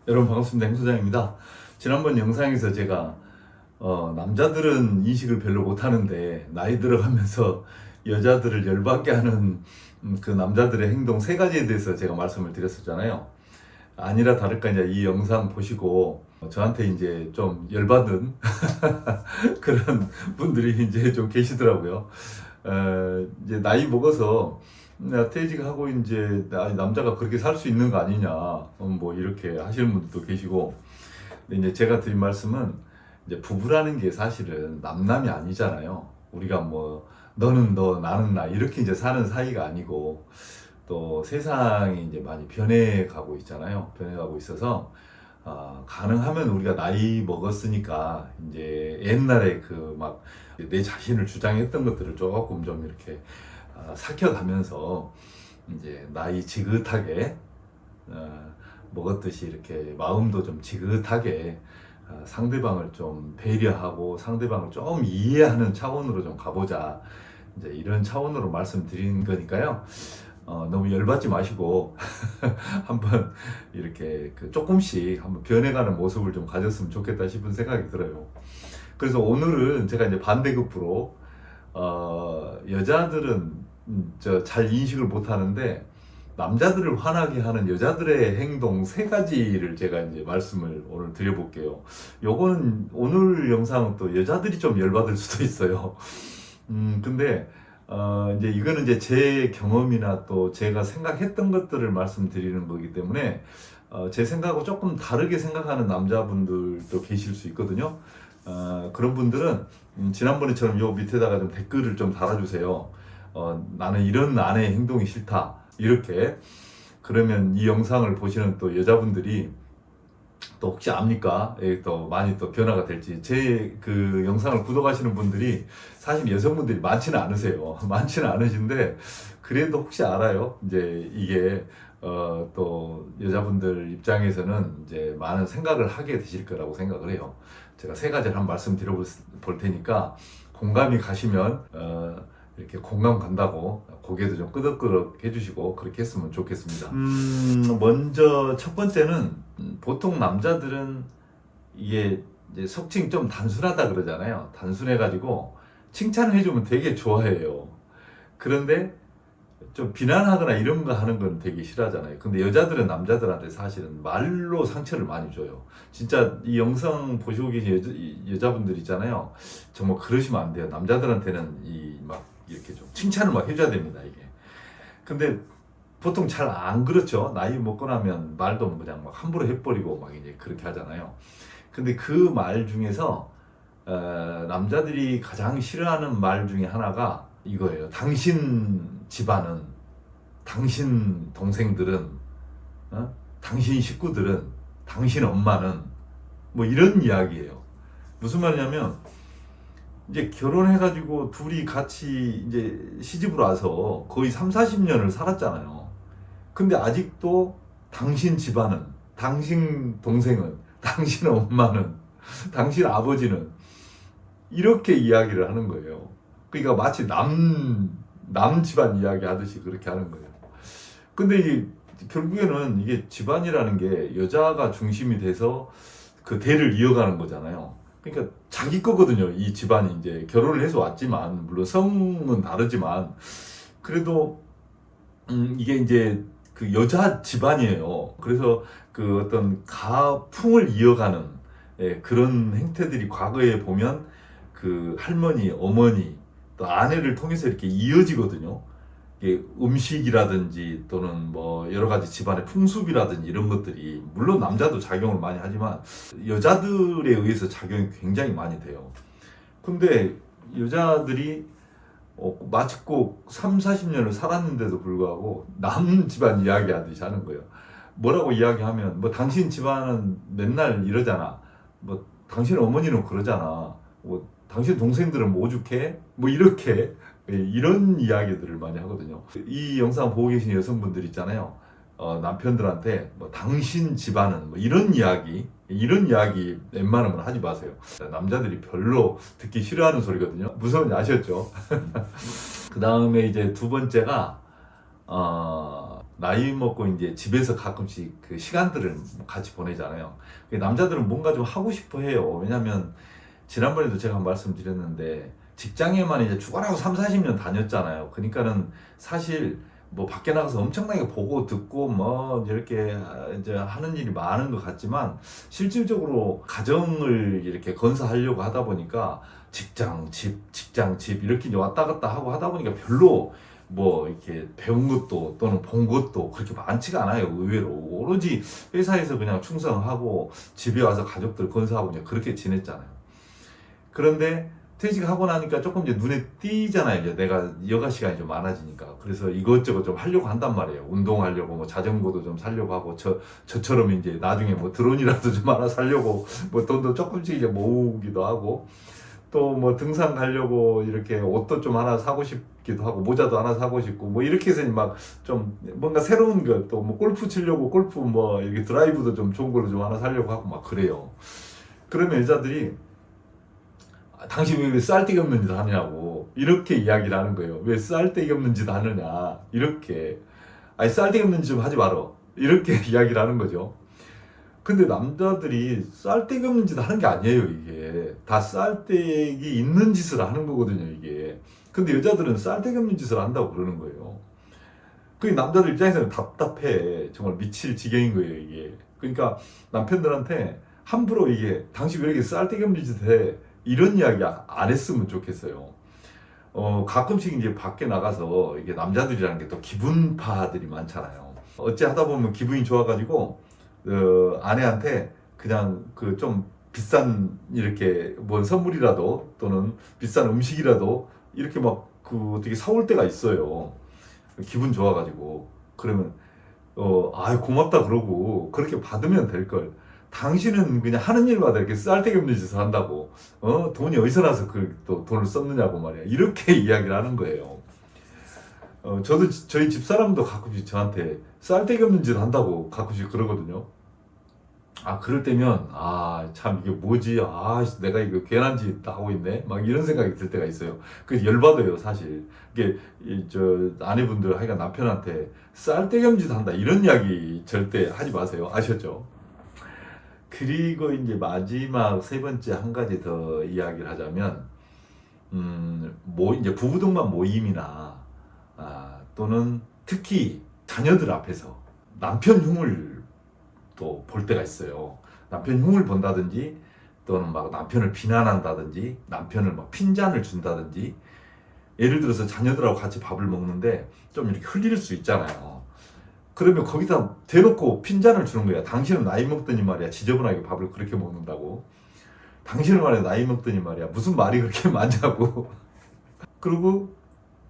여러분 반갑습니다. 행소장입니다. 지난번 영상에서 제가 남자들은 인식을 별로 못하는데 나이 들어가면서 여자들을 열받게 하는 그 남자들의 행동 세 가지에 대해서 제가 말씀을 드렸었잖아요. 아니라 다를까 이제 이 영상 보시고 저한테 이제 좀 열받은 그런 분들이 이제 좀 계시더라고요. 이제 나이 먹어서 퇴직하고 이제 남자가 그렇게 살 수 있는 거 아니냐, 뭐 이렇게 하시는 분들도 계시고. 근데 이제 제가 드린 말씀은 이제 부부라는 게 사실은 남남이 아니잖아요. 우리가 뭐 너는 너 나는 나 이렇게 이제 사는 사이가 아니고, 또 세상이 이제 많이 변해가고 있잖아요. 변해가고 있어서 가능하면 우리가 나이 먹었으니까 이제 옛날에 그 막 내 자신을 주장했던 것들을 조금 좀 이렇게 삭혀가면서 이제 나이 지긋하게 먹었듯이 이렇게 마음도 좀 지긋하게 상대방을 좀 배려하고 상대방을 좀 이해하는 차원으로 좀 가보자, 이제 이런 차원으로 말씀드린 거니까요. 너무 열받지 마시고 한번 이렇게 조금씩 한번 변해가는 모습을 좀 가졌으면 좋겠다 싶은 생각이 들어요. 그래서 오늘은 제가 이제 반대급부로 여자들은 잘 인식을 못 하는데 남자들을 화나게 하는 여자들의 행동 세 가지를 제가 이제 말씀을 오늘 드려볼게요. 요거는 오늘 영상은 또 여자들이 좀 열받을 수도 있어요. 근데 이제 이거는 이제 제 경험이나 또 제가 생각했던 것들을 말씀드리는 거기 때문에 제 생각하고 조금 다르게 생각하는 남자분들도 계실 수 있거든요. 그런 분들은 지난번에처럼 요 밑에다가 좀 댓글을 좀 달아주세요. 나는 이런 아내의 행동이 싫다, 이렇게. 그러면 이 영상을 보시는 또 여자분들이 또 혹시 압니까? 또 많이 또 변화가 될지. 제 그 영상을 구독하시는 분들이 사실 여성분들이 많지는 않으세요. 많지는 않으신데 그래도 혹시 알아요? 이제 이게 또 여자분들 입장에서는 이제 많은 생각을 하게 되실 거라고 생각을 해요. 제가 세 가지를 한번 말씀드려 볼 테니까 공감이 가시면 이렇게 공감 간다고 고개도 좀 끄덕끄덕 해주시고 그렇게 했으면 좋겠습니다. 먼저 첫 번째는, 보통 남자들은 이게 이제 속칭 좀 단순하다 그러잖아요. 단순해가지고 칭찬을 해주면 되게 좋아해요. 그런데 좀 비난하거나 이런 거 하는 건 되게 싫어하잖아요. 근데 여자들은 남자들한테 사실은 말로 상처를 많이 줘요. 진짜 이 영상 보시고 계신 여자분들 있잖아요. 정말 그러시면 안 돼요. 남자들한테는 막 이렇게 좀 칭찬을 막 해줘야 됩니다, 이게. 근데 보통 잘 안 그렇죠. 나이 먹고 나면 말도 그냥 막 함부로 해버리고 막 이제 그렇게 하잖아요. 근데 그 말 중에서 남자들이 가장 싫어하는 말 중에 하나가 이거예요. 당신 집안은, 당신 동생들은, 당신 식구들은, 당신 엄마는, 뭐 이런 이야기예요. 무슨 말이냐면 이제 결혼해가지고 둘이 같이 이제 시집을 와서 거의 3, 40년을 살았잖아요. 근데 아직도 당신 집안은, 당신 동생은, 당신 엄마는, 당신 아버지는, 이렇게 이야기를 하는 거예요. 그러니까 마치 남 집안 이야기 하듯이 그렇게 하는 거예요. 근데 결국에는 이게 집안이라는 게 여자가 중심이 돼서 그 대를 이어가는 거잖아요. 그러니까 자기 거거든요. 이 집안이 이제 결혼을 해서 왔지만, 물론 성은 다르지만, 그래도 이게 이제 그 여자 집안이에요. 그래서 그 어떤 가풍을 이어가는 그런 행태들이 과거에 보면 그 할머니, 어머니, 또 아내를 통해서 이렇게 이어지거든요. 이게 음식이라든지 또는 뭐 여러 가지 집안의 풍습이라든지 이런 것들이, 물론 남자도 작용을 많이 하지만 여자들에 의해서 작용이 굉장히 많이 돼요. 근데 여자들이 마치 꼭 3, 40년을 살았는데도 불구하고 남 집안 이야기 하듯이 하는 거예요. 뭐라고 이야기하면, 뭐 당신 집안은 맨날 이러잖아, 뭐 당신 어머니는 그러잖아, 뭐 당신 동생들은 뭐 오죽해? 뭐 이렇게 이런 이야기들을 많이 하거든요. 이 영상 보고 계신 여성분들 있잖아요. 남편들한테 뭐 당신 집안은 뭐 이런 이야기 웬만하면 하지 마세요. 남자들이 별로 듣기 싫어하는 소리거든요. 무서운지 아셨죠? 그 다음에 이제 두 번째가 나이 먹고 이제 집에서 가끔씩 그 시간들을 같이 보내잖아요. 남자들은 뭔가 좀 하고 싶어 해요. 왜냐면 지난번에도 제가 말씀드렸는데 직장에만 이제 죽어라고 3, 40년 다녔잖아요. 그러니까는 사실 뭐 밖에 나가서 엄청나게 보고 듣고 뭐 이렇게 이제 하는 일이 많은 것 같지만 실질적으로 가정을 이렇게 건설하려고 하다 보니까 직장, 집 이렇게 이제 왔다 갔다 하고 하다 보니까 별로 뭐 이렇게 배운 것도 또는 본 것도 그렇게 많지가 않아요. 의외로 오로지 회사에서 그냥 충성하고 집에 와서 가족들 건사하고 그냥 그렇게 지냈잖아요. 그런데 퇴직하고 나니까 조금 이제 눈에 띄잖아요. 이제 내가 여가 시간이 좀 많아지니까. 그래서 이것저것 좀 하려고 한단 말이에요. 운동하려고 뭐 자전거도 좀 사려고 하고 저처럼 이제 나중에 뭐 드론이라도 좀 하나 사려고 뭐 돈도 조금씩 이제 모으기도 하고 또 뭐 등산 가려고 이렇게 옷도 좀 하나 사고 싶기도 하고 모자도 하나 사고 싶고 뭐 이렇게 해서 막 좀 뭔가 새로운 것 또 뭐 골프 치려고 골프 뭐 이렇게 드라이브도 좀 좋은 걸로 좀 하나 사려고 하고 막 그래요. 그러면 여자들이 당신 왜 쌀데기 없는 짓 하냐고 이렇게 이야기를 하는 거예요. 왜 쌀데기 없는 짓 하느냐 이렇게. 아니 쌀데기 없는 짓 좀 하지 말어 이렇게 이야기를 하는 거죠. 근데 남자들이 쌀데기 없는 짓 하는 게 아니에요. 이게 다 쌀데기 있는 짓을 하는 거거든요. 이게. 근데 여자들은 쌀데기 없는 짓을 한다고 그러는 거예요. 그 남자들 입장에서는 답답해. 정말 미칠 지경인 거예요. 이게. 그러니까 남편들한테 함부로 이게 당신 왜 이렇게 쌀데기 없는 짓 해 이런 이야기 안 했으면 좋겠어요. 가끔씩 이제 밖에 나가서 이게 남자들이라는 게 또 기분파들이 많잖아요. 어찌 하다 보면 기분이 좋아가지고 아내한테 그냥 그 좀 비싼 이렇게 뭔 선물이라도 또는 비싼 음식이라도 이렇게 막 그 어떻게 사올 때가 있어요. 기분 좋아가지고 그러면 아 고맙다 그러고 그렇게 받으면 될 걸. 당신은 그냥 하는 일마다 이렇게 쌀데기 없는 짓을 한다고. 돈이 어디서 나서 그 또 돈을 썼느냐고 말이야. 이렇게 이야기를 하는 거예요. 저도 저희 집사람도 가끔씩 저한테 쌀데기 없는 짓을 한다고 가끔씩 그러거든요. 그럴 때면 참 이게 뭐지? 내가 이거 괜한 짓 하고 있네. 막 이런 생각이 들 때가 있어요. 그 열받아요, 사실. 이게 저 아내분들 하여간 남편한테 쌀데기 없는 짓 한다 이런 이야기 절대 하지 마세요. 아셨죠? 그리고 이제 마지막 세 번째 한 가지 더 이야기를 하자면, 이제 부부동반 모임이나, 또는 특히 자녀들 앞에서 남편 흉을 또 볼 때가 있어요. 남편 흉을 본다든지, 또는 막 남편을 비난한다든지, 남편을 막 핀잔을 준다든지, 예를 들어서 자녀들하고 같이 밥을 먹는데 좀 이렇게 흘릴 수 있잖아요. 그러면 거기다 대놓고 핀잔을 주는 거야. 당신은 나이 먹더니 말이야 지저분하게 밥을 그렇게 먹는다고. 당신은 말이야 나이 먹더니 말이야 무슨 말이 그렇게 많냐고. 그리고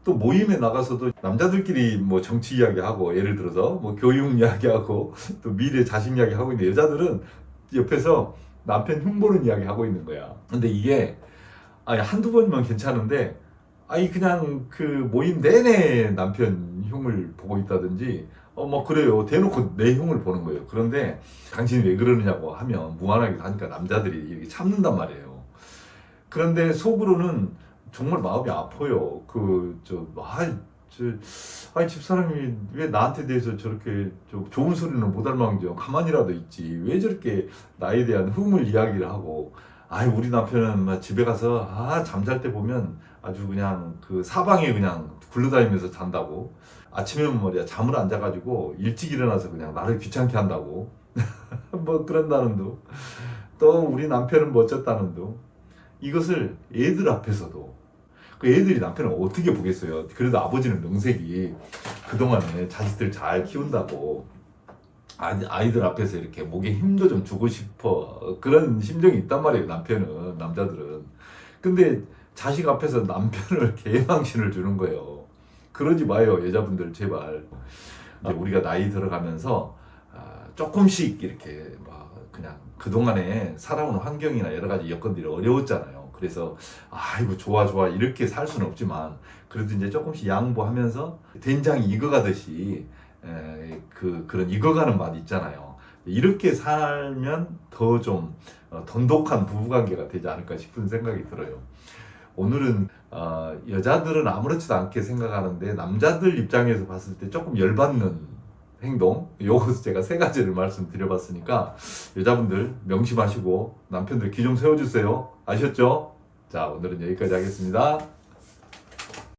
또 모임에 나가서도 남자들끼리 뭐 정치 이야기하고 예를 들어서 뭐 교육 이야기하고 또 미래 자식 이야기하고 있는데 여자들은 옆에서 남편 흉보는 이야기하고 있는 거야. 근데 이게 한두 번이면 괜찮은데 그냥 그 모임 내내 남편 흉을 보고 있다든지 뭐 그래요. 대놓고 내 흉을 보는 거예요. 그런데 당신이 왜 그러느냐고 하면 무한하게 하니까 남자들이 이렇게 참는단 말이에요. 그런데 속으로는 정말 마음이 아파요. 집사람이 왜 나한테 대해서 저렇게 좋은 소리는 못 할 망정 가만히라도 있지. 왜 저렇게 나에 대한 흠을 이야기를 하고 우리 남편은 막 집에 가서 잠잘 때 보면 아주 그냥 그 사방에 그냥 굴러다니면서 잔다고. 아침에는 말이야 잠을 안 자가지고 일찍 일어나서 그냥 나를 귀찮게 한다고. 뭐 그런다는 둥. 또 우리 남편은 뭐 어쨌다는 둥. 이것을 애들 앞에서도 그 애들이 남편을 어떻게 보겠어요. 그래도 아버지는 명색이 그동안에 자식들 잘 키운다고 아이들 앞에서 이렇게 목에 힘도 좀 주고 싶어 그런 심정이 있단 말이에요. 남자들은. 근데 자식 앞에서 남편을 개망신을 주는 거예요. 그러지 마요 여자분들 제발. 우리가 나이 들어가면서 조금씩 이렇게 막 그냥 그동안에 살아온 환경이나 여러 가지 여건들이 어려웠잖아요. 그래서 좋아 이렇게 살 수는 없지만 그래도 이제 조금씩 양보하면서 된장이 익어가듯이 그런 익어가는 맛 있잖아요. 이렇게 살면 더 좀 돈독한 부부관계가 되지 않을까 싶은 생각이 들어요. 오늘은 여자들은 아무렇지도 않게 생각하는데 남자들 입장에서 봤을 때 조금 열받는 행동, 요것을 제가 3가지를 말씀드려봤으니까 여자분들 명심하시고 남편들 기 좀 세워주세요. 아셨죠? 자, 오늘은 여기까지 하겠습니다.